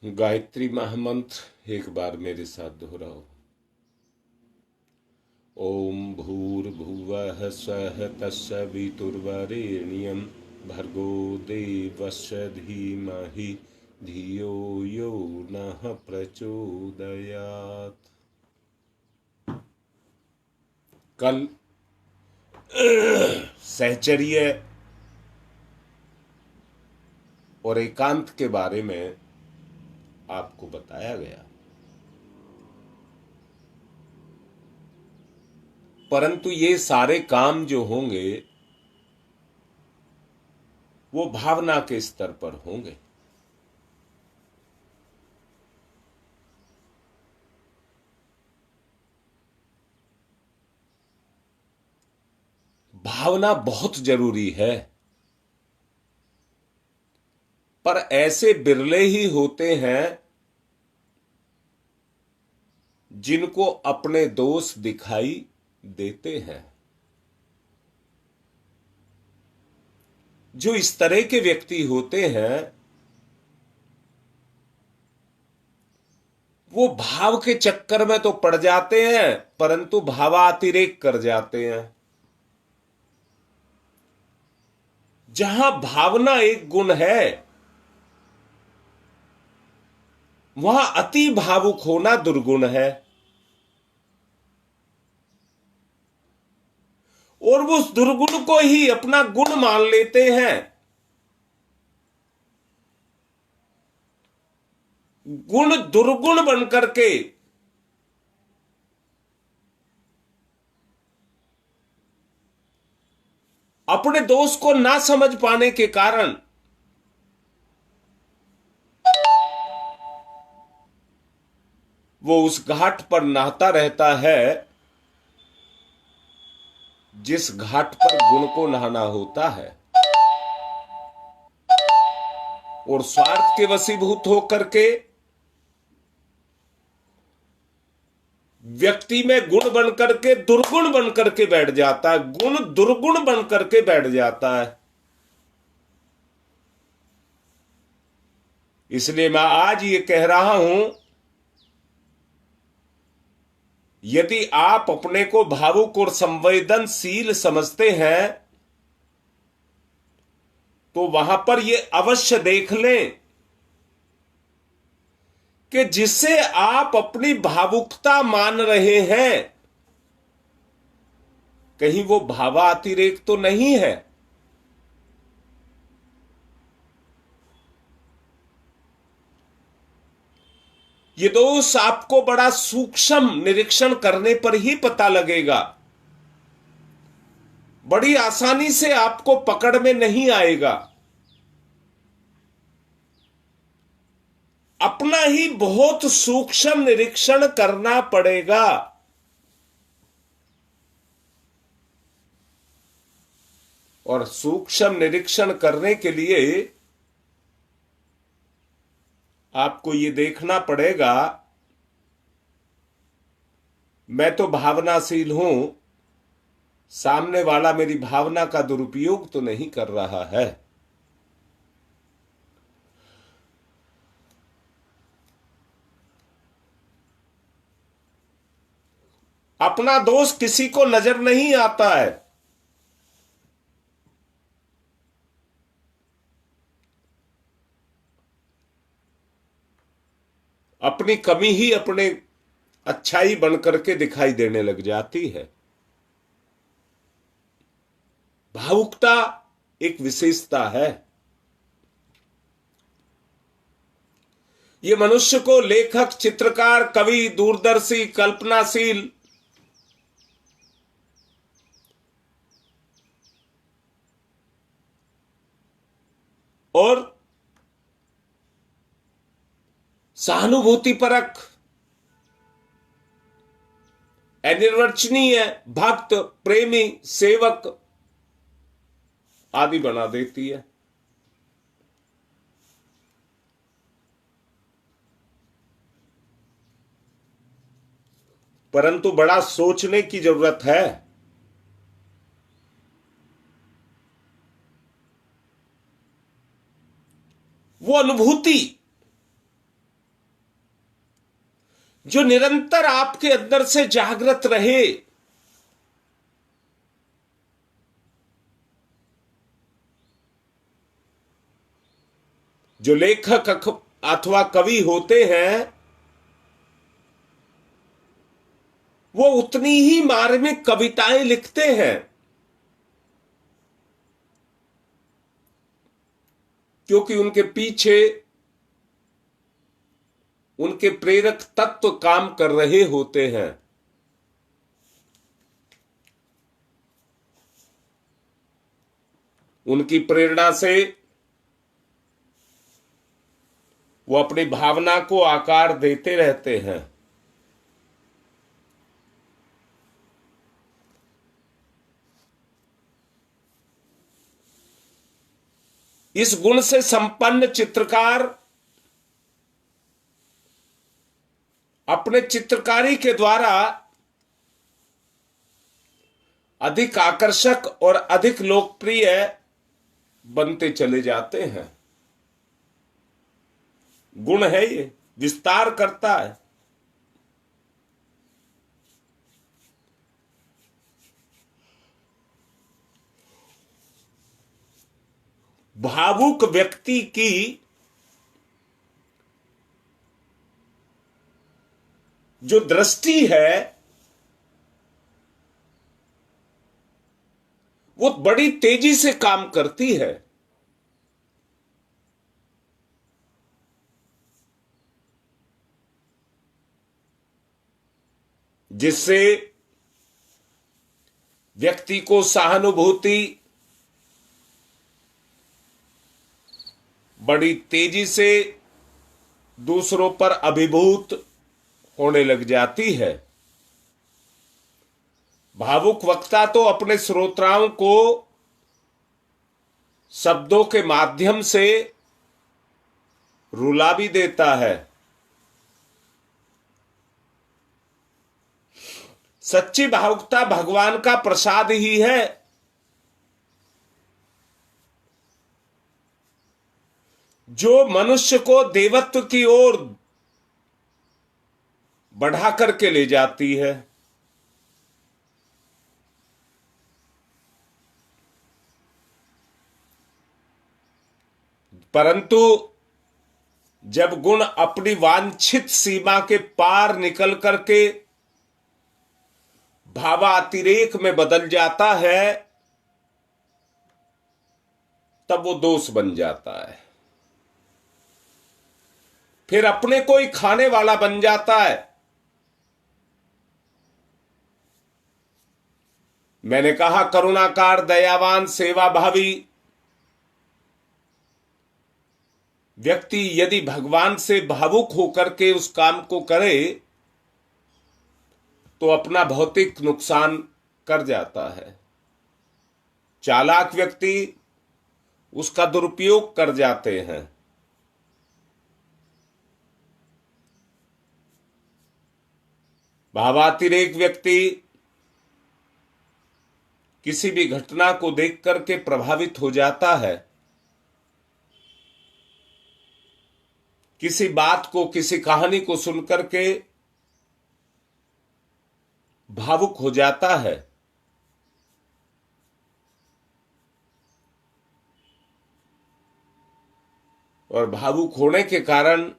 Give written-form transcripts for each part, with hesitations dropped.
गायत्री महामंत्र एक बार मेरे साथ दोहराओ। ओम भूर्भुवः स्वः तत्सवितुर्वरेण्यं भर्गो देवस्य धीमहि धियो यो नः प्रचोदयात्। कल सहचर्य और एकांत के बारे में आपको बताया गया, परंतु ये सारे काम जो होंगे वो भावना के स्तर पर होंगे। भावना बहुत जरूरी है, पर ऐसे बिरले ही होते हैं जिनको अपने दोष दिखाई देते हैं। जो इस तरह के व्यक्ति होते हैं वो भाव के चक्कर में तो पड़ जाते हैं, परंतु भावातिरेक कर जाते हैं। जहां भावना एक गुण है वहां अति भावुक होना दुर्गुण है, और वो उस दुर्गुण को ही अपना गुण मान लेते हैं। गुण दुर्गुण बनकर के अपने दोष को ना समझ पाने के कारण वो उस घाट पर नहाता रहता है जिस घाट पर गुण को नहाना होता है, और स्वार्थ के वशीभूत होकर के व्यक्ति में गुण बनकर के दुर्गुण बनकर के बैठ जाता है, गुण दुर्गुण बनकर के बैठ जाता है। इसलिए मैं आज ये कह रहा हूं, यदि आप अपने को भावुक और संवेदनशील समझते हैं तो वहां पर यह अवश्य देख लें कि जिसे आप अपनी भावुकता मान रहे हैं कहीं वो भावातिरेक तो नहीं है। ये दोष आपको बड़ा सूक्ष्म निरीक्षण करने पर ही पता लगेगा, बड़ी आसानी से आपको पकड़ में नहीं आएगा। अपना ही बहुत सूक्ष्म निरीक्षण करना पड़ेगा। और सूक्ष्म निरीक्षण करने के लिए आपको यह देखना पड़ेगा, मैं तो भावनाशील हूं, सामने वाला मेरी भावना का दुरुपयोग तो नहीं कर रहा है। अपना दोष किसी को नजर नहीं आता है। अपनी कमी ही अपने अच्छाई बनकर के दिखाई देने लग जाती है। भावुकता एक विशेषता है। ये मनुष्य को लेखक, चित्रकार, कवि, दूरदर्शी, कल्पनाशील और सहानुभूतिपरक, अनिर्वचनीय, भक्त, प्रेमी, सेवक आदि बना देती है। परंतु बड़ा सोचने की जरूरत है। वो अनुभूति जो निरंतर आपके अंदर से जागृत रहे। जो लेखक अथवा कवि होते हैं वो उतनी ही मार्मिक कविताएं लिखते हैं, क्योंकि उनके पीछे उनके प्रेरक तत्व काम कर रहे होते हैं। उनकी प्रेरणा से वो अपनी भावना को आकार देते रहते हैं। इस गुण से संपन्न चित्रकार अपने चित्रकारी के द्वारा अधिक आकर्षक और अधिक लोकप्रिय बनते चले जाते हैं। गुण है, ये विस्तार करता है। भावुक व्यक्ति की जो दृष्टि है वो बड़ी तेजी से काम करती है। जिससे व्यक्ति को सहानुभूति बड़ी तेजी से दूसरों पर अभिभूत होने लग जाती है। भावुक वक्ता तो अपने श्रोताओं को शब्दों के माध्यम से रुला भी देता है। सच्ची भावुकता भगवान का प्रसाद ही है। जो मनुष्य को देवत्व की ओर बढ़ा करके ले जाती है। परंतु जब गुण अपनी वांछित सीमा के पार निकल करके भावातिरेक में बदल जाता है, तब वो दोष बन जाता है। फिर अपने को ही खाने वाला बन जाता है। मैंने कहा, करुणाकार, दयावान, सेवाभावी व्यक्ति यदि भगवान से भावुक होकर के उस काम को करे तो अपना भौतिक नुकसान कर जाता है। चालाक व्यक्ति उसका दुरुपयोग कर जाते हैं। भावातिरेक व्यक्ति किसी भी घटना को देख करके प्रभावित हो जाता है। किसी बात को, किसी कहानी को सुनकर के भावुक हो जाता है। और भावुक होने के कारण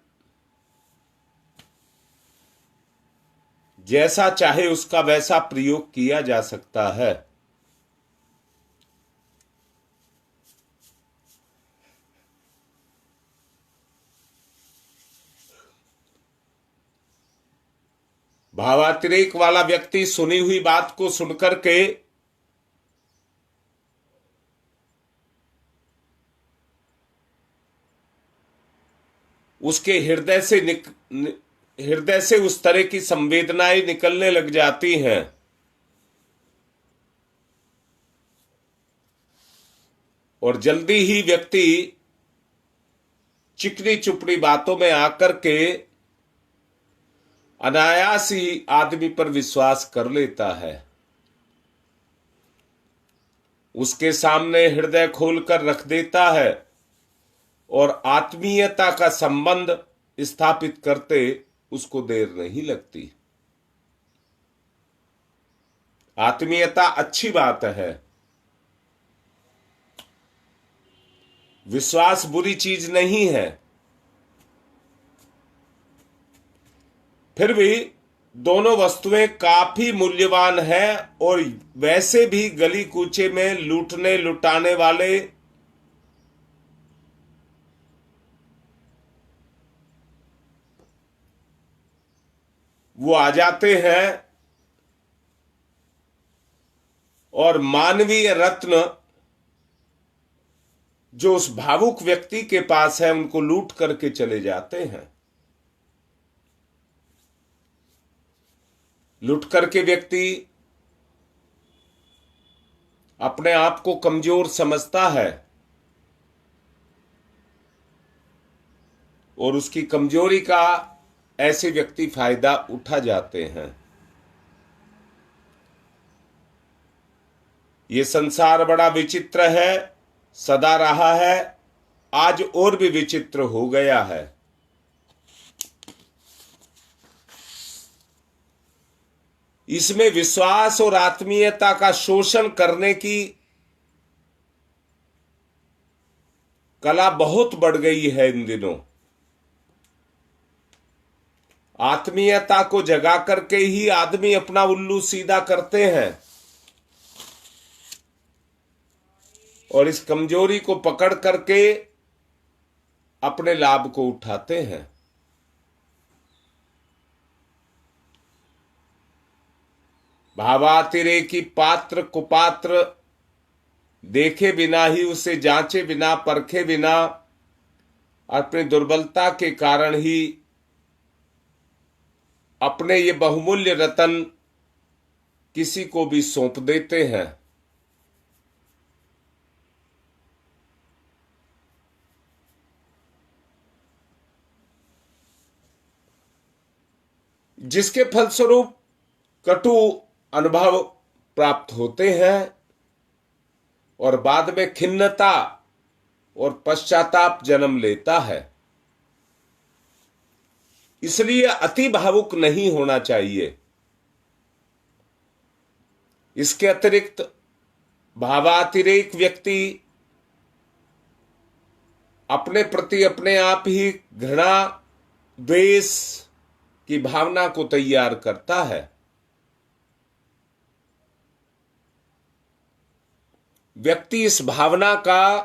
जैसा चाहे उसका वैसा प्रयोग किया जा सकता है। भावातिरेक वाला व्यक्ति सुनी हुई बात को सुनकर के उसके हृदय से उस तरह की संवेदनाएं निकलने लग जाती हैं। और जल्दी ही व्यक्ति चिकनी चुपड़ी बातों में आकर के अनायास ही आदमी पर विश्वास कर लेता है। उसके सामने हृदय खोलकर रख देता है और आत्मीयता का संबंध स्थापित करते उसको देर नहीं लगती। आत्मीयता अच्छी बात है, विश्वास बुरी चीज नहीं है। फिर भी दोनों वस्तुएं काफी मूल्यवान है, और वैसे भी गली कूचे में लूटने लुटाने वाले वो आ जाते हैं, और मानवीय रत्न जो उस भावुक व्यक्ति के पास है उनको लूट करके चले जाते हैं। लूट करके व्यक्ति अपने आप को कमजोर समझता है, और उसकी कमजोरी का ऐसे व्यक्ति फायदा उठा जाते हैं। ये संसार बड़ा विचित्र है, सदा रहा है, आज और भी विचित्र हो गया है। इसमें विश्वास और आत्मीयता का शोषण करने की कला बहुत बढ़ गई है इन दिनों। आत्मीयता को जगा करके ही आदमी अपना उल्लू सीधा करते हैं, और इस कमजोरी को पकड़ करके अपने लाभ को उठाते हैं। भावातिरेकी पात्र कुपात्र देखे बिना ही, उसे जांचे बिना परखे बिना, अपनी दुर्बलता के कारण ही अपने ये बहुमूल्य रतन किसी को भी सौंप देते हैं। जिसके फलस्वरूप कटु अनुभव प्राप्त होते हैं, और बाद में खिन्नता और पश्चाताप जन्म लेता है। इसलिए अति भावुक नहीं होना चाहिए। इसके अतिरिक्त भावातिरेक व्यक्ति अपने प्रति अपने आप ही घृणा द्वेष की भावना को तैयार करता है। व्यक्ति इस भावना का,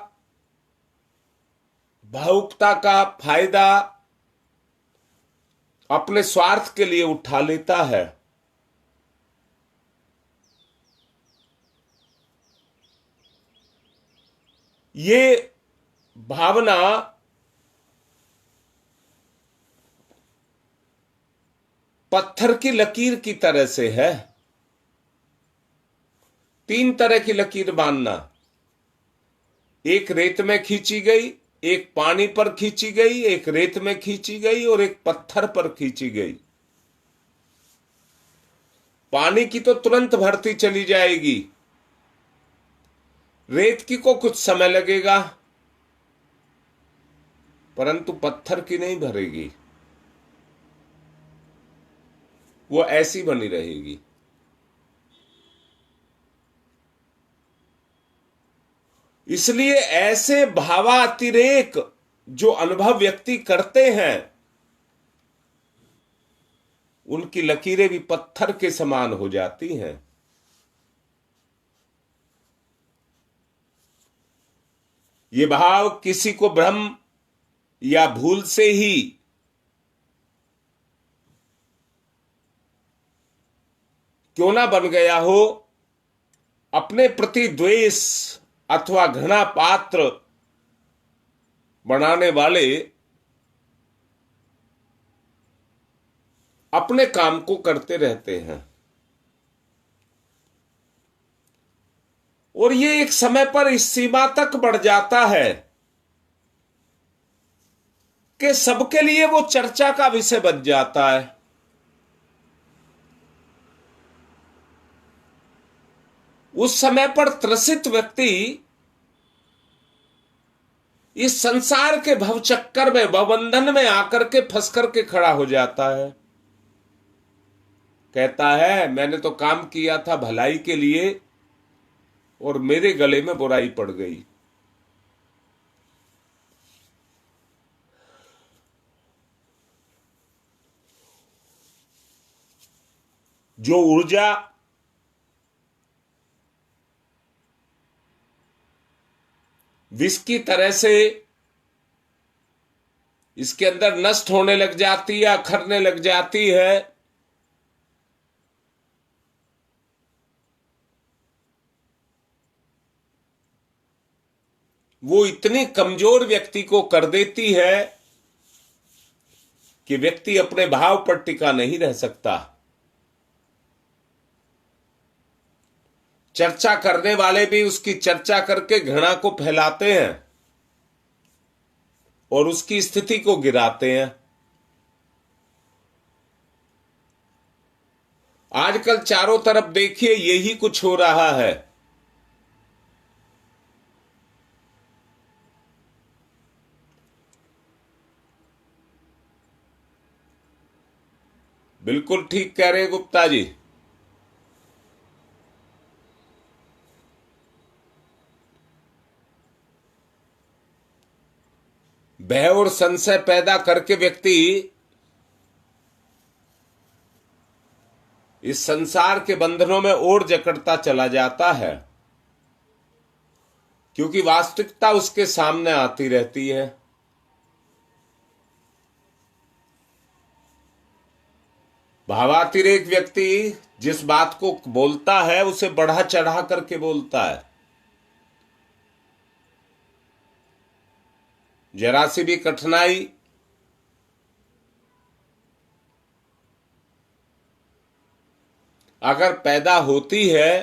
भावुकता का फायदा अपने स्वार्थ के लिए उठा लेता है। ये भावना पत्थर की लकीर की तरह से है। 3 तरह की लकीर बांधना, एक रेत में खींची गई, एक पानी पर खींची गई, एक रेत में खींची गई, और एक पत्थर पर खींची गई। पानी की तो तुरंत भरती चली जाएगी, रेत की को कुछ समय लगेगा, परंतु पत्थर की नहीं भरेगी, वो ऐसी बनी रहेगी। इसलिए ऐसे भावातिरेक जो अनुभव व्यक्ति करते हैं, उनकी लकीरें भी पत्थर के समान हो जाती हैं। ये भाव किसी को भ्रम या भूल से ही क्यों ना बन गया हो, अपने प्रति द्वेष अथवा घृणा पात्र बनाने वाले अपने काम को करते रहते हैं, और ये एक समय पर इस सीमा तक बढ़ जाता है कि सबके लिए वो चर्चा का विषय बन जाता है। उस समय पर त्रसित व्यक्ति इस संसार के भवचक्कर में, भवबंधन में आकर के फंस करके खड़ा हो जाता है। कहता है मैंने तो काम किया था भलाई के लिए और मेरे गले में बुराई पड़ गई। जो ऊर्जा विष की तरह से इसके अंदर नष्ट होने लग जाती है, अखरने लग जाती है, वो इतनी कमजोर व्यक्ति को कर देती है कि व्यक्ति अपने भाव पर टिका नहीं रह सकता। चर्चा करने वाले भी उसकी चर्चा करके घृणा को फैलाते हैं और उसकी स्थिति को गिराते हैं। आजकल चारों तरफ देखिए यही कुछ हो रहा है। बिल्कुल ठीक कह रहे हैं गुप्ता जी। भय और संशय पैदा करके व्यक्ति इस संसार के बंधनों में और जकड़ता चला जाता है, क्योंकि वास्तविकता उसके सामने आती रहती है। भावातिरेक व्यक्ति जिस बात को बोलता है उसे बढ़ा चढ़ा करके बोलता है। जरा सी भी कठिनाई अगर पैदा होती है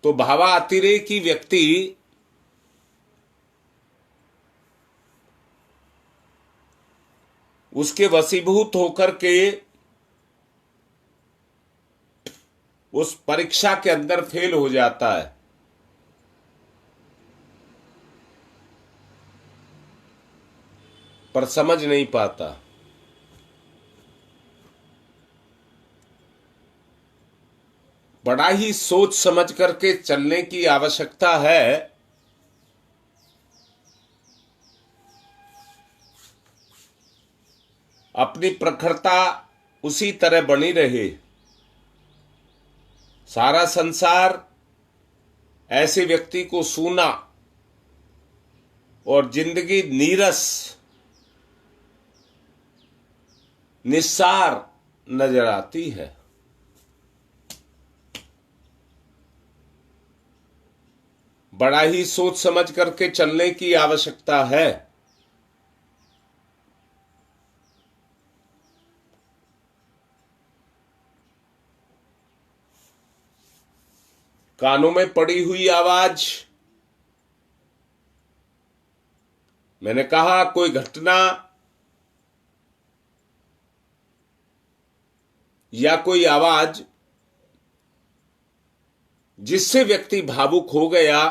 तो भावातिरेकी व्यक्ति उसके वशीभूत होकर के उस परीक्षा के अंदर फेल हो जाता है। पर समझ नहीं पाता। बड़ा ही सोच समझ करके चलने की आवश्यकता है। अपनी प्रखरता उसी तरह बनी रहे। सारा संसार ऐसे व्यक्ति को सूना और जिंदगी नीरस निस्सार नजर आती है। बड़ा ही सोच समझ करके चलने की आवश्यकता है। कानों में पड़ी हुई आवाज, मैंने कहा कोई घटना या कोई आवाज जिससे व्यक्ति भावुक हो गया,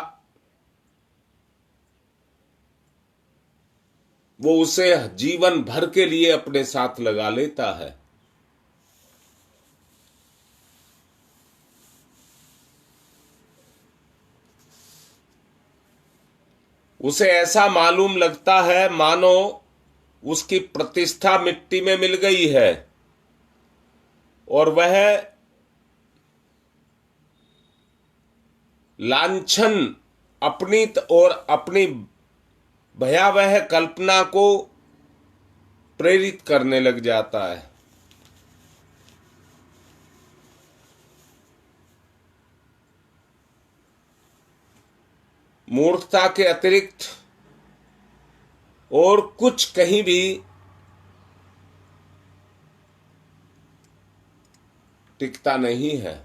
वो उसे जीवन भर के लिए अपने साथ लगा लेता है। उसे ऐसा मालूम लगता है मानो उसकी प्रतिष्ठा मिट्टी में मिल गई है और वह लांछन अपनी और अपनी भयावह कल्पना को प्रेरित करने लग जाता है। मूर्खता के अतिरिक्त और कुछ कहीं भी टिकता नहीं है।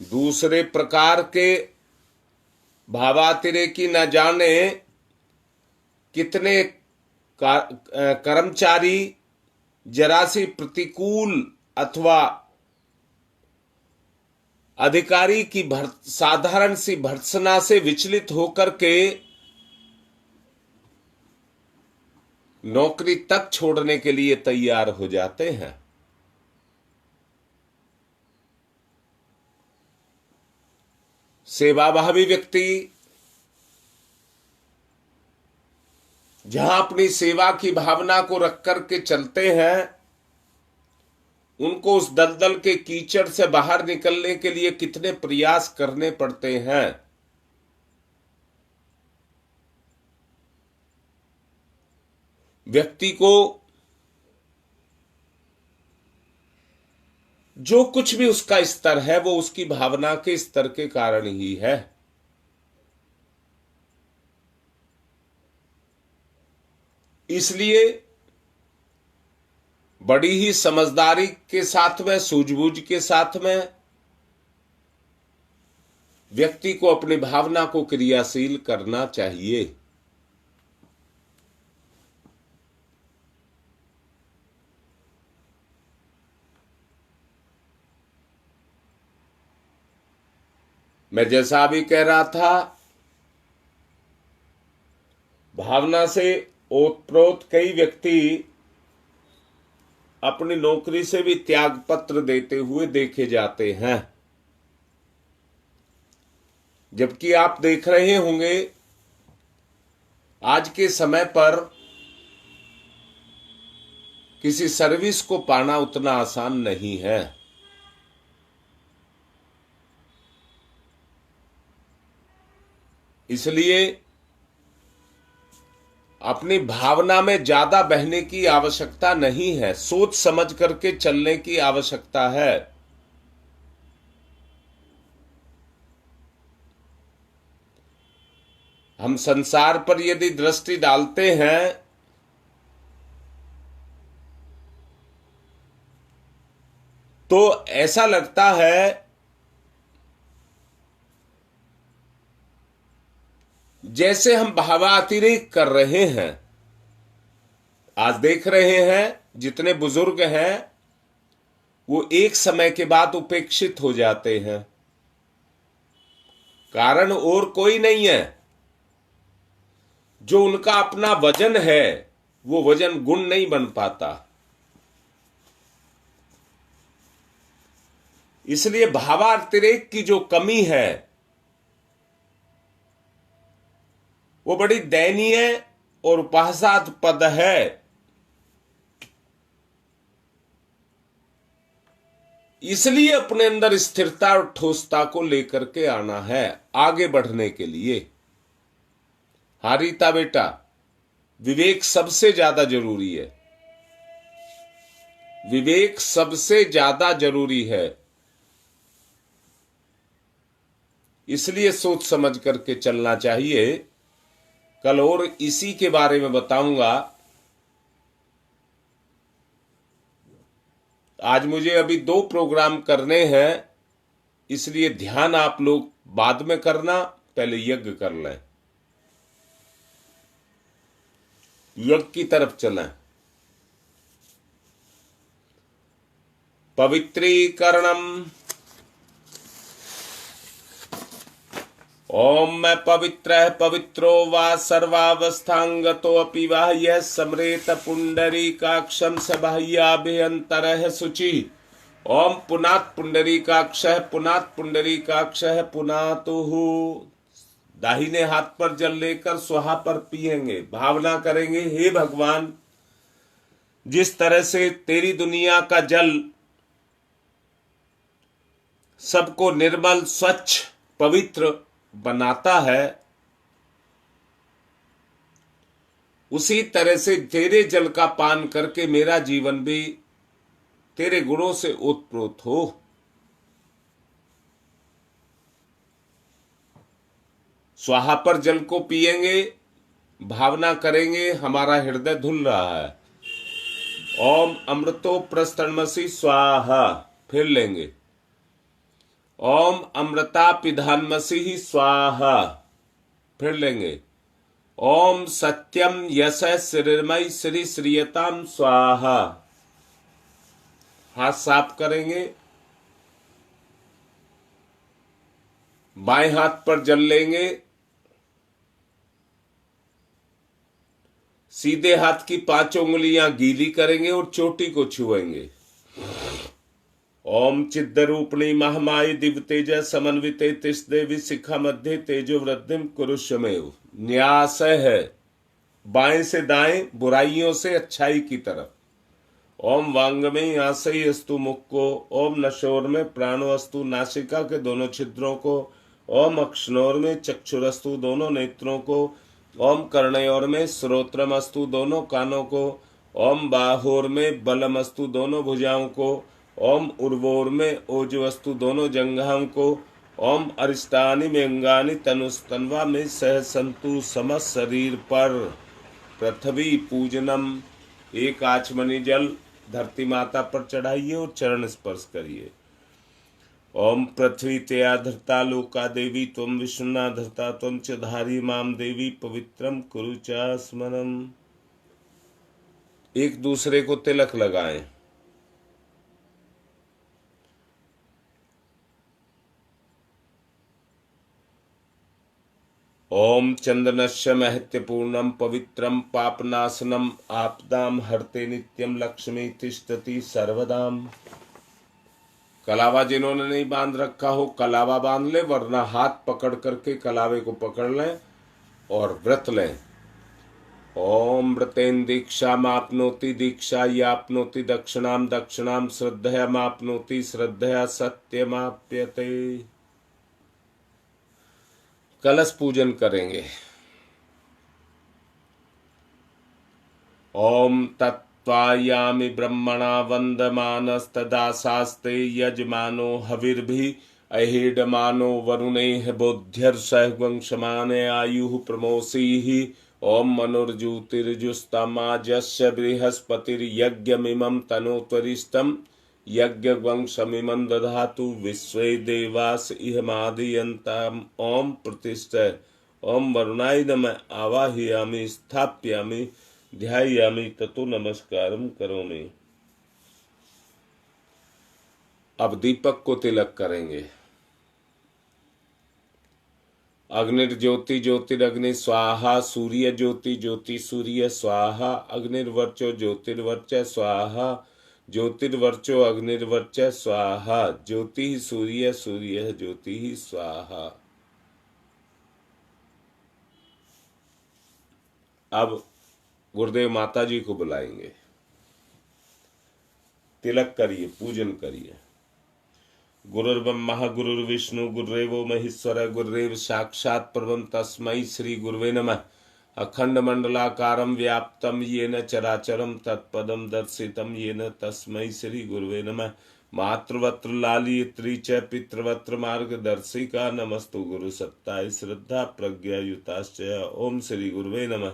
दूसरे प्रकार के भावातिरेकी न जाने कितने कर्मचारी जरा सी प्रतिकूल अथवा अधिकारी की साधारण सी भर्त्सना से विचलित होकर के नौकरी तक छोड़ने के लिए तैयार हो जाते हैं। सेवाभावी व्यक्ति जहां अपनी सेवा की भावना को रख करके चलते हैं, उनको उस दलदल के कीचड़ से बाहर निकलने के लिए कितने प्रयास करने पड़ते हैं। व्यक्ति को जो कुछ भी उसका स्तर है वो उसकी भावना के स्तर के कारण ही है। इसलिए बड़ी ही समझदारी के साथ में, सूझबूझ के साथ में व्यक्ति को अपनी भावना को क्रियाशील करना चाहिए। मैं जैसा अभी कह रहा था, भावना से ओतप्रोत कई व्यक्ति अपनी नौकरी से भी त्याग पत्र देते हुए देखे जाते हैं। जबकि आप देख रहे होंगे आज के समय पर किसी सर्विस को पाना उतना आसान नहीं है। इसलिए अपनी भावना में ज्यादा बहने की आवश्यकता नहीं है, सोच समझ करके चलने की आवश्यकता है। हम संसार पर यदि दृष्टि डालते हैं तो ऐसा लगता है जैसे हम भावातिरेक कर रहे हैं। आज देख रहे हैं जितने बुजुर्ग हैं वो एक समय के बाद उपेक्षित हो जाते हैं। कारण और कोई नहीं है, जो उनका अपना वजन है वो वजन गुण नहीं बन पाता। इसलिए भावातिरेक की जो कमी है वो बड़ी दयनीय और उपहासास्पद है। इसलिए अपने अंदर स्थिरता और ठोसता को लेकर के आना है आगे बढ़ने के लिए। हारीता बेटा, विवेक सबसे ज्यादा जरूरी है। विवेक सबसे ज्यादा जरूरी है। इसलिए सोच समझ करके चलना चाहिए। कल और इसी के बारे में बताऊंगा। आज मुझे अभी 2 प्रोग्राम करने हैं, इसलिए ध्यान आप लोग बाद में करना, पहले यज्ञ कर लें, यज्ञ की तरफ चलें। पवित्रीकरणम। ओम मैं पवित्र पवित्रो वा सर्वावस्थांगतो अपि वह यह समरेत पुंडरीकाक्षम स बाह्याभ्यंतरः शुचि। ओम पुनात् पुंडरीकाक्षः पुनात् पुंडरीकाक्षः पुनातुः। दाहिने हाथ पर जल लेकर स्वाहा पर पिएंगे, भावना करेंगे, हे भगवान, जिस तरह से तेरी दुनिया का जल सबको निर्मल, स्वच्छ, पवित्र बनाता है, उसी तरह से तेरे जल का पान करके मेरा जीवन भी तेरे गुणों से ओतप्रोत हो। स्वाहा पर जल को पिएंगे, भावना करेंगे हमारा हृदय धुल रहा है। ओम अमृतो प्रस्तरणमसि स्वाहा। फिर लेंगे ओम अमृता पिधानमसि स्वाहा। फिर लेंगे ओम सत्यम यश श्रीमय श्री श्रीयताम स्वाहा। हाथ साफ करेंगे, बाएं हाथ पर जल लेंगे, सीधे हाथ की 5 उंगलियां गीली करेंगे और चोटी को छुएंगे। ओम चिद्रूपिणी महामाई दिव्य तेज समन्विते तिस देवी शिखा मध्य तेजो वृद्धिम कुरुष्वमेव। न्यास है बाएं से दाएं, बुराइयों से अच्छाई की तरफ। ओम वांग में आशय अस्तु मुख को, ओम नशोर में प्राणो अस्तु नासिका के दोनों छिद्रों को, ओम अक्षनोर में चक्षुरस्तु दोनों नेत्रों को, ओम कर्णयोर में श्रोत्रम अस्तु दोनों कानों को, ओम बाहोर में बलम अस्तु दोनों भुजाओं को, ओम उर्वोर में ओजवस्तु दोनों जंघाओं को, ओम अरिष्टानि में अंगानि तनुस्तन्वा में सह संतु समस्त शरीर पर। पृथ्वी पूजनम, एक आचमनी जल धरती माता पर चढ़ाइए और चरण स्पर्श करिए। ओम पृथ्वी तया धरता लोका देवी त्वं विष्णुना धरता त्वं च धारी माम देवी पवित्रम कुरु च स्मरम। एक दूसरे को तिलक लगाएं। ओम चंदनस्य महत्यपूर्णम पवित्रम पापनाशनम आपदाम हरते नित्यम लक्ष्मी तिष्ठति सर्वदाम। कलावा जिन्होंने नहीं बांध रखा हो कलावा बांध ले, वरना हाथ पकड़ करके कलावे को पकड़ लें और व्रत लें। ओम व्रतेन दीक्षा मापनोति दीक्षा यापनोति दक्षिणाम दक्षिणाम श्रद्धया मापनोति श्रद्धया सत्यमाप्यते। कलश पूजन करेंगे। ओम तत्त्वायामि ब्रह्मणा वन्दमानस्तदाशास्ते यजमानो हविर्भि अहेडमानो वरुणैः बोध्यर्षः वंशमाने आयुः प्रमोषीः। ओम मनुर्ज्योतिर्जुस्तमाजस्य बृहस्पतिर्यज्ञमिमं तनोत्वरिष्ठम् यज्ञवंशमिमं दधातु विश्वे देवास इहमादयन्ताम्। ओम प्रतिष्ठय। ओम वरुणाय नमः आवाहयामि स्थापयामि ध्यायामि ततो नमस्कारम करोमि। अब दीपक को तिलक करेंगे। अग्निर्ज्योति ज्योतिरग्नि स्वाहा, सूर्य ज्योति ज्योति सूर्य स्वाहा, अग्निर्वर्चो ज्योतिर्वर्च स्वाहा, ज्योतिर्वर्चो अग्निर्वर्च स्वाहा, ज्योति सूर्य सूर्य ज्योति स्वाहा। अब गुरुदेव माता जी को बुलाएंगे। तिलक करिए, पूजन करिए। गुरुर्ब्रह्मा गुरुर्विष्णु गुरुदेवो महेश्वर गुरुदेव साक्षात् परम तस्मै श्री गुरुवे नमः। अखंड मंडलाकारं व्याप्तं येन चराचरं तत्पदं दर्शितं येन तस्मै श्री गुरुवे नमः। मातृवत्र लालित्री च पितृवत्र मार्गदर्शिका नमस्तु गुरु सत्ताय श्रद्धा प्रज्ञायुताश्च। ओम श्री गुरुवे नमः।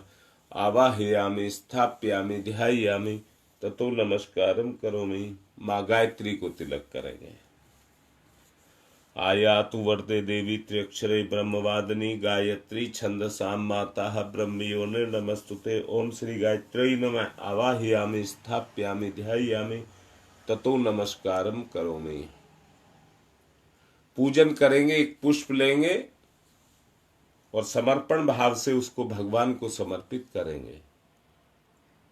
आवाहयामि स्थापयामि ध्यायामि ततो नमस्कारम करोमि। माँ गायत्री को तिलक करेंगे। आयातु वर्ते देवी त्र्यक्षरे ब्रह्मवादिनी गायत्री छंदसां माता ब्रह्मयोनि नमस्तुते। ओम श्री गायत्री नमः। आवाहयामि स्थापयामि ध्यायामि ततो नमस्कारम करोमि। पूजन करेंगे, एक पुष्प लेंगे और समर्पण भाव से उसको भगवान को समर्पित करेंगे।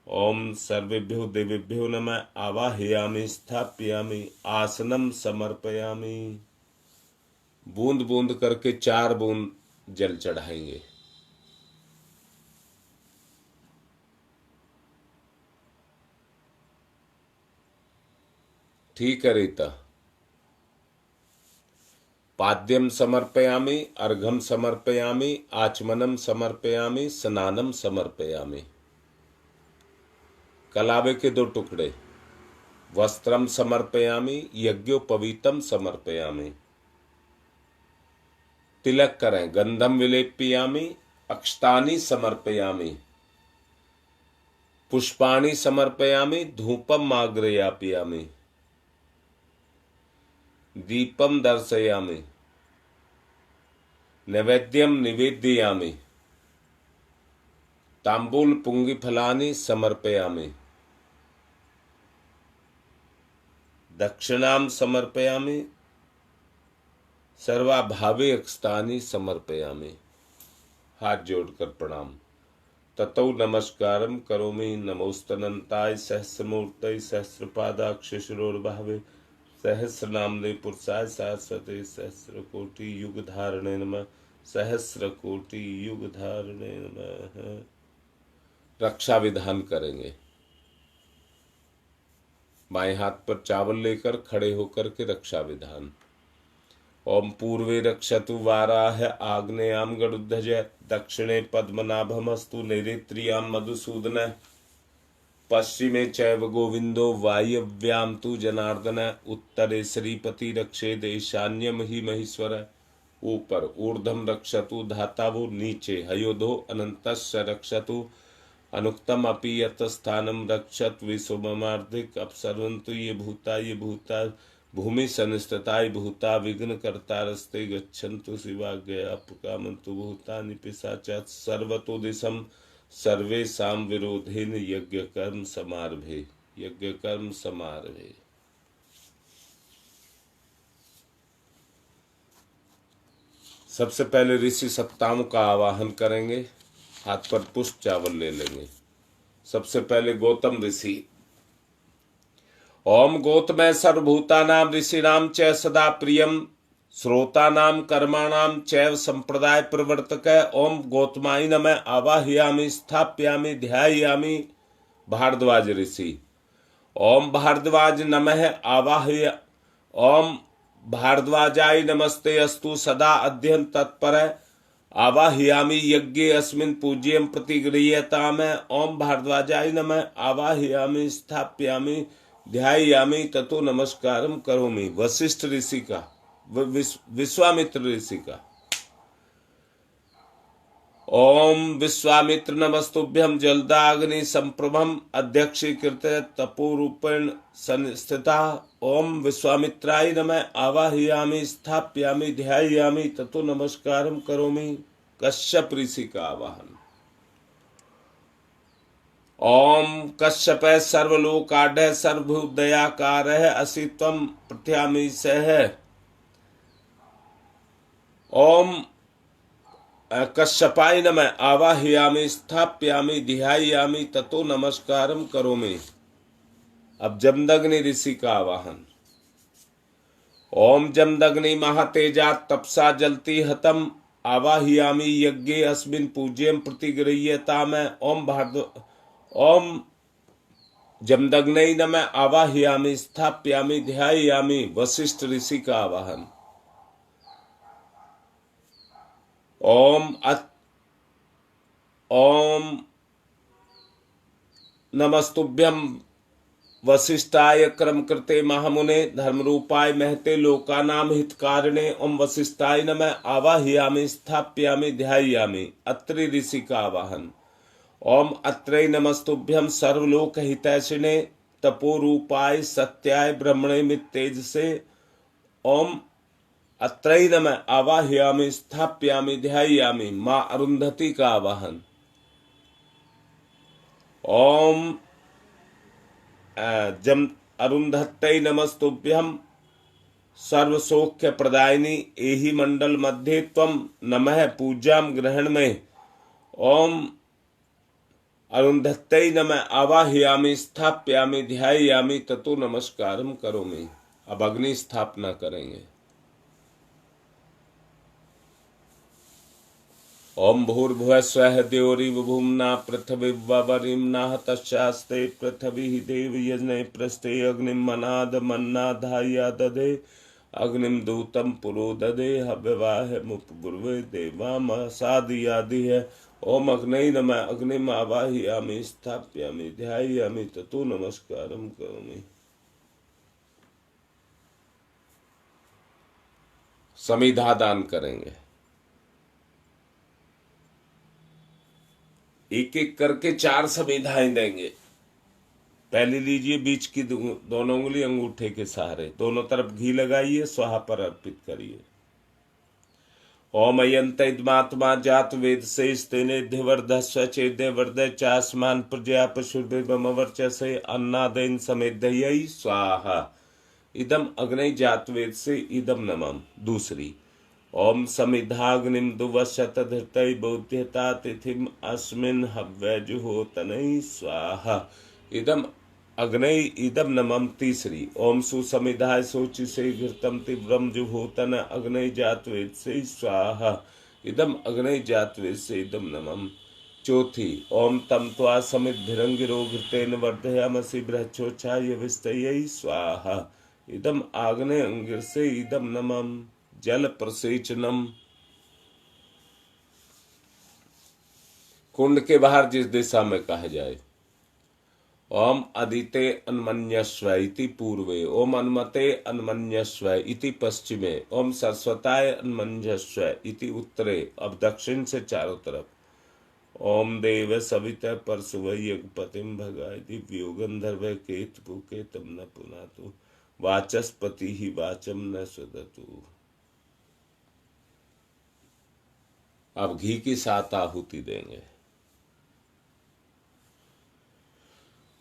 ओम सर्वेभ्यो देवेभ्यो नमः। आवाहयामि स्थापयामि आसनम समर्पयामि। बूंद बूंद करके 4 बूंद जल चढ़ाएंगे। ठीक है रीता। पाद्यम समर्पयामि, अर्घम समर्पयामि, आचमनम समर्पयामि, स्नानम समर्पयामि। कलावे के 2 टुकड़े। वस्त्रम समर्पयामि, यज्ञोपवीतम समर्पयामि। तिलक करें। गंधम विलेप्यामि, अक्षतानि समर्पयामि, पुष्पाणि समर्पयामि, धूपम आग्रयापयामि, दीपम दर्शयामि, नैवेद्यम निवेदयामि, तांबूल पुंगी फलानि समर्पयामि, दक्षिणाम समर्पयामि, सर्वाभावे अक्स्तानि समर्पयामि। हाथ जोड़कर प्रणाम। ततौ नमस्कारम करोमि नमोस्तनंताय सहस्रमूर्तये सहस्रपादाक्ष शिरोर्भावे सहस्रनामने पुरुषाय सहस्रते सहस्रकोटि युग धारणे नमः सहस्रकोटि युग धारणे नमः। रक्षा विधान करेंगे। बाएं हाथ पर चावल लेकर खड़े होकर के रक्षा विधान। ओम पूर्वे रक्षतु वाराह आग्नेयाम गरुध्वज दक्षिणे पद्मनाभमस्तु नैऋत्याम मधुसूदन पश्चिमे चैव गोविंदो वायव्याम तु जनार्दन उत्तरे श्रीपति रक्षेद ईशान्यम ही महेश्वर। ऊपर ऊर्ध्वम रक्षतु धातावो नीचे हयोधो अनंतस्य रक्षतु अनुक्तम अपि यत स्थानम रक्षत विश्वमार्धिक अपसर्वन्तु ये भूता भूमि संस्थिताय भूता विघ्न कर्ता रस्ते गच्छन्तु शिवाज्ञया अपकामन्तु भूतानि पिशाचात् सर्वतो दिशम सर्वेषां विरोधेन यज्ञ कर्म समारभे। सबसे पहले ऋषि सप्ताओं का आवाहन करेंगे। हाथ पर पुष्प चावल ले लेंगे। सबसे पहले गौतम ऋषि। ओम गौतम सर्वभूतानां ऋषिणां च सदा प्रियम श्रोतानां कर्माणां चैव संप्रदाय प्रवर्तक। ओम गौतमाय नमः आवाहयामि स्थापयामि ध्यायामि। भारद्वाज ऋषि। ओम भारद्वाज नमः आवाहय। ओम भारद्वाजाय नमस्ते अस्तु सदा अध्ययन तत्पर आवाहयामि यज्ञे अस्मिन् पूज्यं प्रतिगृह्यताम। ओम भारद्वाजाय नमः आवाहयामि स्थापयामि ध्यायामि ततो नमस्कारम करोमि। वशिष्ठ ऋषि का विश्वामित्र ऋषि का। ओम विश्वामित्र नमस्तुभ्यं जलदाग्नि संप्रभम अध्यक्षीकृत तपोरूपेण संस्थिता। ओम विश्वामित्राय नमः आवाहयामि स्थापयामि ध्यायामि ततो नमस्कारम करोमि। कश्यप ऋषि का आवाहन। ओम कश्यप सर्वलोकाढ्य सर्वभूतदयाकार असि त्वं प्रथ्यामि सह। ओम कश्यपाय नमः आवाहयामि स्थापयामि ध्यायामि ततो नमस्कारम करोमि। अब जमदग्नि ऋषि का आवाहन। ओम जमदग्नि महातेजा तपसा जलति हतम आवाहयामि यज्ञे अस्मिन् पूज्यं प्रतिगृह्यताम। ओम जमदग्नै नमः आवाहयामि स्थापयामि ध्यायामि। वशिष्ठ ऋषि का आवाहन। ओम नमस्तुभ्यं वशिष्ठाय क्रम कृते महामुने धर्मरूपाय महते लोकानां हितकारिणे। ओम वशिष्ठाय नमः आवाहयामि स्थापयामि ध्यायामि। अत्रि ऋषि का आवाहन। ओम अत्रै नमस्तुभ्यं सर्वलोक हितैषिणे तपोरूपाय सत्याय ब्रह्मणे मित्तेजसे। ओम अत्रै नमः आवाहयामि स्थापयामि ध्यायामि। मां अरुंधति का आवाहन। ओम जम अरुंधत्यै नमस्तुभ्यं सर्वसौख्य प्रदायिनी एहि मंडल मध्ये त्वं नमः पूजां ग्रहण में। ओम अरुंधत्यै नमः आवाहयामि स्थापयामि ध्यायामि ततो नमस्कारम करोमि। अब अग्नि स्थापना करेंगे। ओम भूर्भुवः स्वः द्यौरिवभूम्ना पृथिवीवरिम्नाः तस्यास्ते पृथिवी देवयज्ञे पृष्ठे अग्निं मनाद मन्नाधाय ददे अग्निं दूतं पुरो ददे हव्यवाहमुपगुर्वे देवामसादयादिः। ओम अग्नै नमः अग्निम आवाहयामि स्थापयामि ध्यायामि ततो नमस्कारम करोमि। समिधा दान करेंगे। एक एक करके 4 समिधाएं देंगे। पहले लीजिए बीच की दोनों उंगली अंगूठे के सहारे, दोनों तरफ घी लगाइए, स्वाहा पर अर्पित करिए। ओम अयंतमात्मा जात वेद से स्तेनेध्यवर्धस्व चेद्यवर्धय चास्मान प्रजया पशुर्भमवर्चसे अन्नादेन समेधयै स्वाहा। इदम अग्नि जात वेद से इदम नमम। दूसरी ओम समिधाग्निम दुवशत धृतै बोध्यता तिथिम अस्मिन् हव्यजुहोतनै स्वाहा। इदम अग्नय इदम नमम। तीसरी, ओम सुसमिधाय शोचि से घृतम तीव्रम जुहोतन अग्नय जातवेद से स्वाहा। इदम अग्नय जातवेद से इदम नमम। चौथी, ओम तम त्वा समिद्भिरंगिरो घृतेन वर्धयामसि बृहच्छोच्छाय विस्तयै स्वाहा। इदम आग्नेय अंगिर से इदम नमम। जल प्रसेचनम। कुंड के बाहर जिस दिशा में कहा जाए। ओम अदिते अन्मन्यस्व इति पूर्वे, ओम अनुमते अन्मन्यस्व इति पश्चिमे, ओम सरस्वताय अन्मन्यस्व इति उत्तरे। अब दक्षिण से चारों तरफ। ओम देव सविता परसुवै यज्ञपतिम भगाय दिव्यो गंधर्व केतुके तम न पुनातु वाचस्पति ही वाचम न सुदतु। अब घी की 7 आहुति देंगे।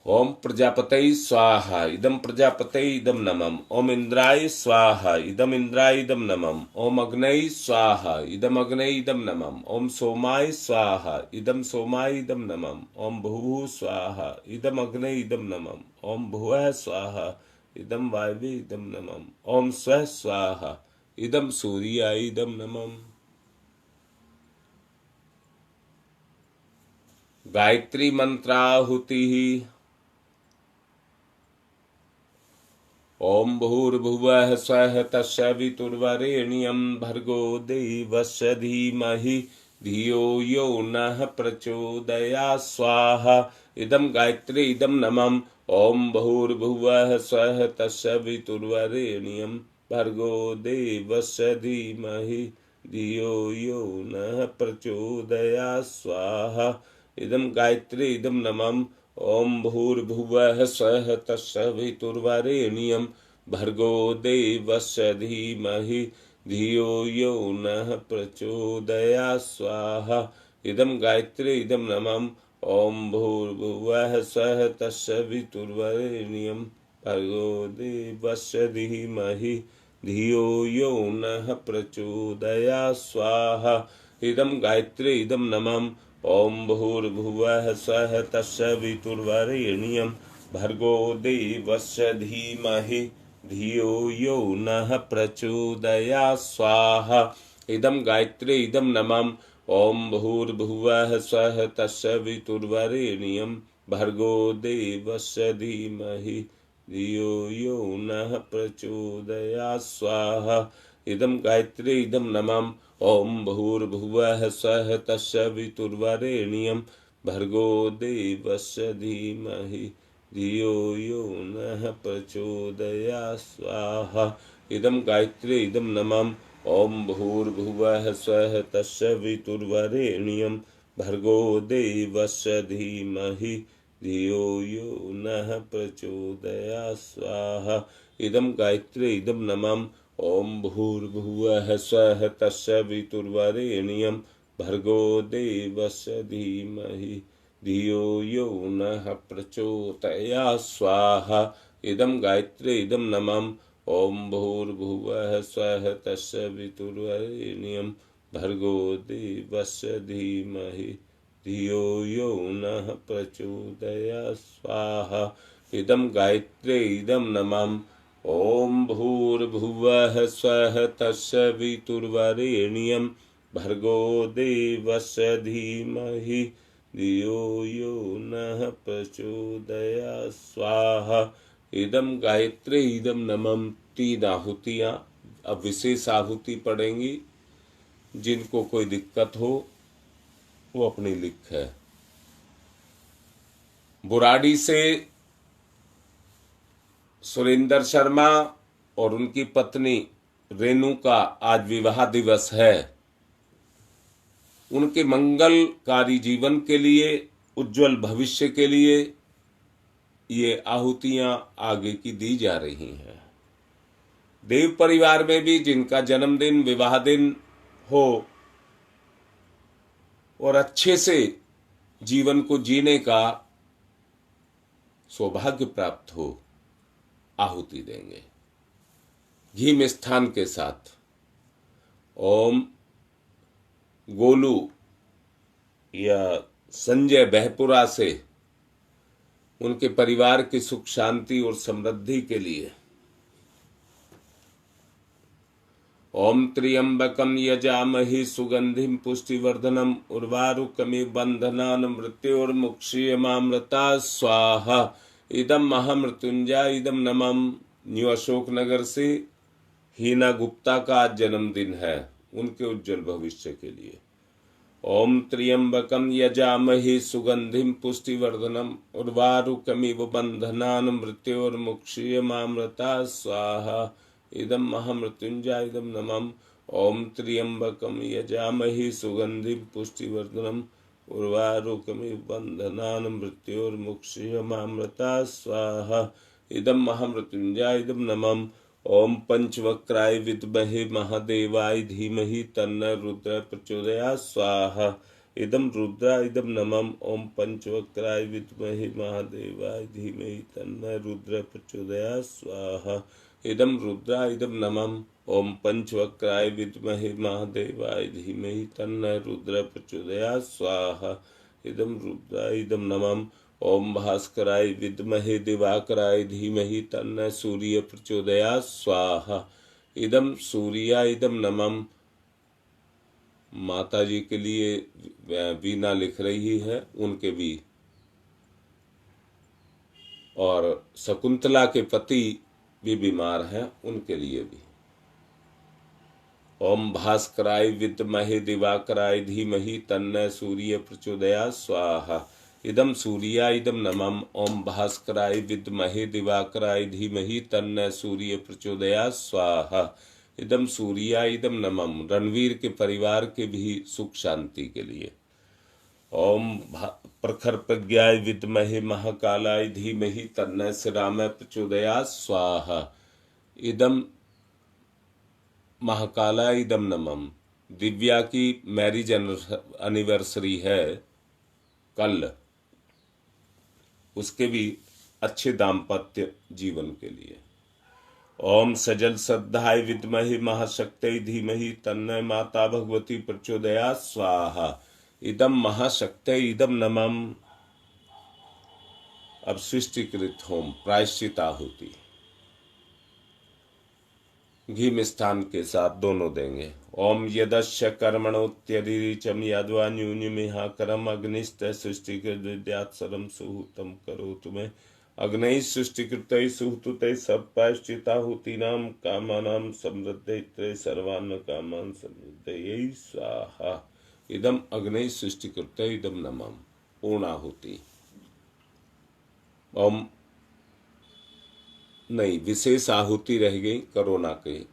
ओम प्रजापतये स्वाहा। इदम प्रजापतये इदम नमम। ओम इंद्राय स्वाहा। इदम इंद्राय इदम नमम। ओम अग्नये स्वाहा। इदम अग्नये इदम नमम। ओम सोमाय स्वाहा। इदम सोमाय इदम नमम। ओम भुवः स्वाहा। इदम अग्नये इदम नमम। ओम भुवः स्वाहा। इदम वायवे इदम नमम। ओम स्वः स्वाहा। इदम सूर्याय इदम नमम। गायत्री मंत्राहुति। ओम भूर्भुवः स्वः तत्सवितुर्वरेण्यं भर्गो देवस्य धीमहि धियो यो नः प्रचोदयात् स्वाहा। इदं गायत्री इदं नमः। ओम भूर्भुवः स्वः तत्सवितुर्वरेण्यं भर्गो देवस्य धीमहि धियो यो नः प्रचोदयात् स्वाहा। इदं गायत्री इदं नमः। ओम भूर्भुवः स्वः तत्सवितुर्वरेण्यं भर्गो देवस्य धीमहि धियो यो नः प्रचोदयात् स्वाहा। इदं गायत्री इदं नमः। ओम भूर्भुवः स्वः तत्सवितुर्वरेण्यं भर्गो देवस्य धीमहि धियो यो नः प्रचोदयात् स्वाहा। इदं गायत्री इदं नमः। ओम भूर्भुवः स्वः तत्सवितुर्वरेण्यं भर्गो देवस्य धीमहि धियो यो नः प्रचोदयात् स्वाहा। इदं गायत्री इदं नमः। ओम भूर्भुवः स्वः तत्सवितुर्वरेण्यं भर्गो देवस्य धीमहि धियो यो नः प्रचोदयात् स्वाहा। इदं गायत्री इदं नमः। ओम भूर्भुवः स्वः तत्सवितुर्वरेण्यं भर्गो देवस्य धीमहि धियो यो नः प्रचोदयात् स्वाहा। इदं गायत्री इदं नमः। ओम भूर्भुवः स्वः तत्सवितुर्वरेण्यं भर्गो देवस्य धीमहि धियो यो नः प्रचोदयात् स्वाहा। इदं गायत्री इदं नमः। ओम भूर्भुवः स्वः तत्सवितुर्वरेण्यं भर्गो देवस्य धीमहि धियो यो नः प्रचोदयात् स्वाहा। इदं गायत्री इदं नमः। ओम भूर्भुवः स्वः तत्सवितुर्वरेण्यं भर्गो देवस्य धीमहि धियो यो नः प्रचोदयात् स्वाहा। इदं गायत्री इदं नमः। ओम भूर्भुवः स्वः तत्सवितुर्वरेण्यं भर्गो देवस्य धीमहि धियो यो नः प्रचोदयात् स्वाहा। इदं गायत्री इदं नमः। 3 आहुतियाँ। अब विशेष आहुति पढ़ेंगी। जिनको कोई दिक्कत हो वो अपनी लिखे। बुराड़ी से सुरेंद्र शर्मा और उनकी पत्नी रेणु का आज विवाह दिवस है। उनके मंगलकारी जीवन के लिए, उज्जवल भविष्य के लिए ये आहुतियां आगे की दी जा रही हैं। देव परिवार में भी जिनका जन्मदिन, विवाह दिन हो और अच्छे से जीवन को जीने का सौभाग्य प्राप्त हो, आहुति देंगे घी मिष्ठान के साथ। ओम गोलू या संजय बहपुरा से उनके परिवार की सुख शांति और समृद्धि के लिए। ओम त्र्यंबकम यजामहि सुगंधिम पुष्टिवर्धनम उर्वारुकमिव बंधनान् मृत्योर्मुक्षीयमामृता स्वाहा। इदम महामृत्युंजय इदम नमम। न्यू अशोक नगर से हीना गुप्ता का आज जन्मदिन है, उनके उज्जवल भविष्य के लिए। ओम त्र्यंबकम यजामहि सुगंधिम पुष्टिवर्धनम उर्वारुकमिव बंधनान् मृत्योर्मुक्षीयमामृता स्वाहा। इदम महामृत्युंजय इदम नमम। ओम त्र्यंबकम यजामहि सुगंधिम पुष्टिवर्धनम उर्वारुकमिव बंधनान् मृत्योर्मुक्षीयमामृता स्वाहा। इदम महामृत्युंजय इदम नमम। ओम पंचवक्राय विद्महे महादेवाय धीमहि तन्न रुद्र प्रचोदयात् स्वाहा। इदम रुद्रा इदम नमम। ओम पंचवक्राय विद्महे महादेवाय धीमहि तन्न रुद्र प्रचोदयात् स्वाहा। इदम रुद्रा इदम नमम। ओम पंचवक्राय विद्महे महादेवाय धीमहि तन्न रुद्र प्रचोदयात् स्वाहा। इदम रुद्रा इदम नमम। ओम भास्कराय विद्महे दिवाकराय धीमहि तन्न सूर्य प्रचोदयात् स्वाहा। इदम सूर्या इदम नमम। माता जी के लिए वीणा लिख रही है, उनके भी, और शकुंतला के पति भी बीमार हैं, उनके लिए भी। ओम भास्कराय विद्महे दिवाकराय धीमहि तन्न सूर्य प्रचोदयात् स्वाहा। इदम सूर्या इदम नमम। ओम भास्कराय विद्महे दिवाकराय धीमहि तन्न सूर्य प्रचोदयात् स्वाहा। इदम सूर्या इदम नमम। रणवीर के परिवार के भी सुख शांति के लिए। ओम प्रखर प्रज्ञाय विद्महे महाकालाय धीमहि तन्न श्रीराम प्रचोदयात् स्वाहा। इदम महाकाला इदम नमम। दिव्या की मैरिज एनिवर्सरी है कल, उसके भी अच्छे दाम्पत्य जीवन के लिए। ओम सजल श्रद्धाय विद्महे महाशक्ति धीमहि तन्न माता भगवती प्रचोदयात् स्वाहा। इदम महाशक्ति इदम नमम। अब सृष्टिकृत होम प्रायश्चित आहुति घी मिष्ठान के साथ दोनों देंगे। ओम यदस्य कर्मणोत्यरिचम यादवा न्यूनमिहा करम अग्निस्त सृष्टिकृत विद्यात् सरम सुहूतम करोतु मे। अग्नि सृष्टिकृत सुहूत सब प्रायश्चिताहुतीनाम कामानाम समृद्धे सर्वान्न कामान समृद्धये स्वाहा। इदम अग्नि सृष्टिकृत इदम नमम। पूर्णाहुति। ओम नहीं, विशेष आहुति रह गई कोरोना के,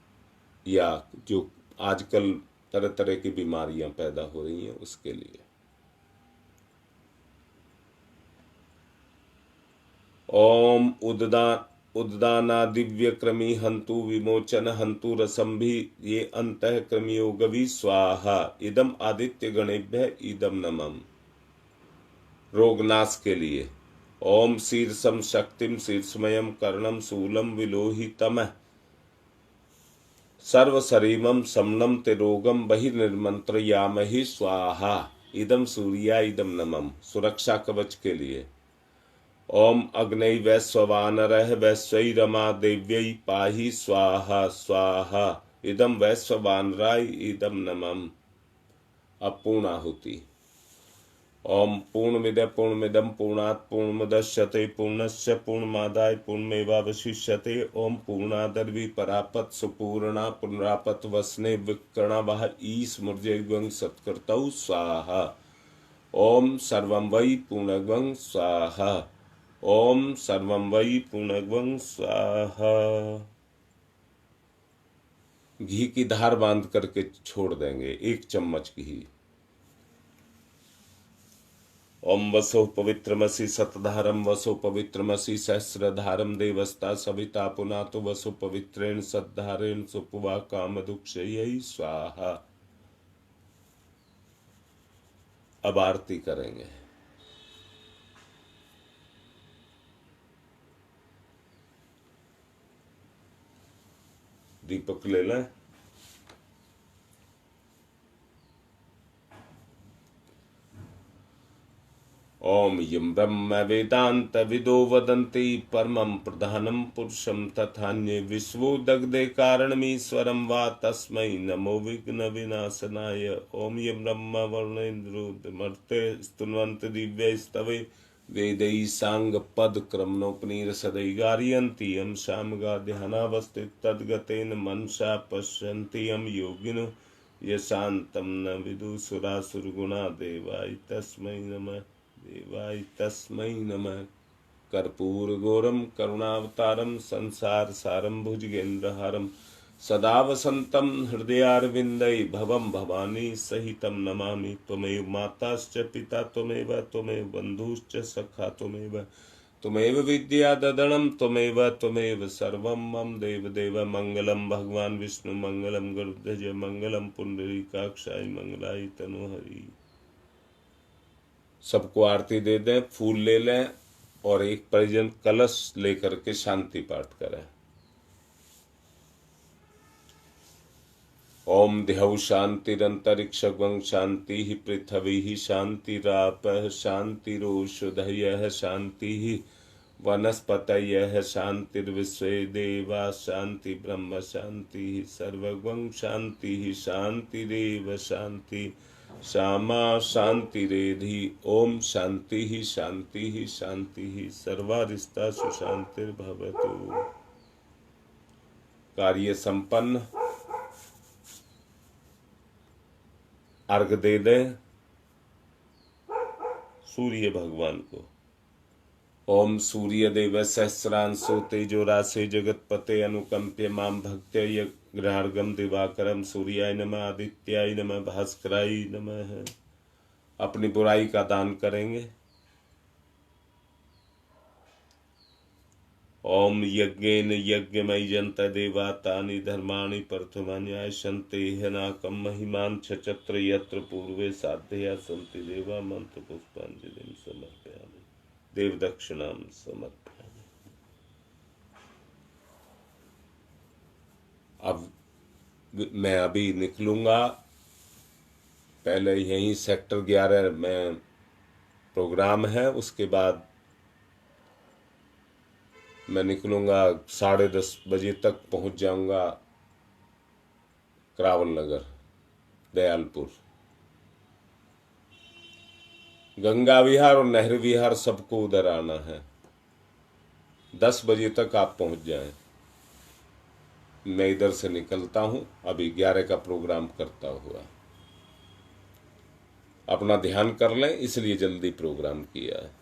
या जो आजकल तरह तरह की बीमारियां पैदा हो रही हैं उसके लिए। ओम उद्दाना दिव्य क्रमी हंतु विमोचन हंतु रसंभि ये अंतः क्रमयोगवी स्वाहा। इदम आदित्य गणेभ्य इदम नमम। रोगनाश के लिए। ओम शीर्षम शक्तिम शीर्षमयम कर्णम शूलम विलोहितम सर्वशरीरम समनम ते रोगम बहिर्निर्मंत्रयामहि स्वाहा। इदम सूर्या इदम नमम। सुरक्षा कवच के लिए। ओम अग्नि वैश्वानरः वैश्वैरमा देव्यै पाहि स्वाहा स्वाहा। इदम वैश्वानराय इदम नमम। अपूर्णाहुति। ओम पूर्णमिदं पूर्णमिदं पूर्णात् पूर्णमुदच्यते पूर्णस्य पूर्णमादाय पूर्णमेवावशिष्यते। ओम पूर्णादर्वी परापत सुपूर्णा पुनरापत वसने विकर्ण वह ईस्मृजयं सत्कृतौ स्वाहा। ओम सर्वं वै पूर्णगं स्वाहा। ओम सर्वं वै पूर्णगं स्वाहा। घी की धार बांध करके छोड़ देंगे 1 चम्मच घी। ओम वसो पवित्रमसि सतधारम वसो पवित्रमसि सहस्रधारम देवस्ता सविता पुनातो वसो पवित्रेण सद्धारेण सुपुवा कामदुक्षयै स्वाहा। अब आरती करेंगे। दीपक ले लें। ओम यं ब्रह्म वेदांत विदो वदन्ति परमं प्रधानं पुरुषं तथान्ये विश्वो दग्धे कारणमीश्वरं वा तस्मै नमो विघ्न विनाशनाय। ओम यं ब्रह्म वर्णेन्द्रोमर्ते स्तुन्वन्ति दिव्यैस्तवे वेदैः साङ्गपदक्रमणोपनिषदै गारयन्ति यं सामगाध्यानावस्थित तद्गतेन मनसा पश्यन्ति यं योगिनो यशान्तं न विदुषुरासुरगुणा देवाय तस्मै नमः। कर्पूरगौरं करुणावतारं संसारसारं भुजगेन्द्रहारं सदा वसन्तं हृदयारविन्दे भवं भवानी सहितं नमामि। त्वमेव माताश्च पिता त्वमेव बन्धुश्च सखा त्वमेव विद्या ददनं त्वमेव सर्वं मम देवदेव। मंगलम भगवान विष्णु मंगलम गरुड़ध्वज मंगलम पुंडरीकाक्षाय मंगलाय तनोहरि। सबको आरती दे दें, फूल ले लें और एक परिजन कलश लेकर के शांति पाठ करें। ओम देहौ शांतिरंतरिक्षं शांति पृथ्वी शांतिरापः शांतिरोषधयः शांति वनस्पतयः शांतिर्विश्वे देवा शांति ब्रह्म शांति सर्वं शांति शांतिरेव शांति श्यामा शांतिरेधि। ओम शांति शांति शांति सर्वारिष्टा सुशांतिर्भवतु। कार्य संपन्न। अर्घ दे दें सूर्य भगवान को। ओम सूर्य देव सहस्रांशो तेजो राशे जगतपते अनुकंप्य माम भक्त्य ग्रहार्गम दिवाकरम सूर्याय नमः आदित्याय नमः भास्कराय नमः। अपनी बुराई का दान करेंगे। ओम यज्ञेन यज्ञमय जंत देवा तानि धर्माणि प्रथमान्यायशन्ते हनाकं महिमान् छचत्र यत्र पूर्वे साध्यया सन्ति देवा मंत्र पुष्पांजलिं समर्पयामि। देव दक्षिणां समर्पयामि। अब मैं अभी निकलूंगा। पहले यहीं सेक्टर 11 में प्रोग्राम है, उसके बाद मैं निकलूंगा 10:30 बजे तक पहुंच जाऊंगा करावल नगर दयालपुर। गंगा विहार और नेहरू विहार सबको उधर आना है। 10 बजे तक आप पहुंच जाएं। मैं इधर से निकलता हूं, अभी 11 का प्रोग्राम करता हुआ। अपना ध्यान कर लें, इसलिए जल्दी प्रोग्राम किया है।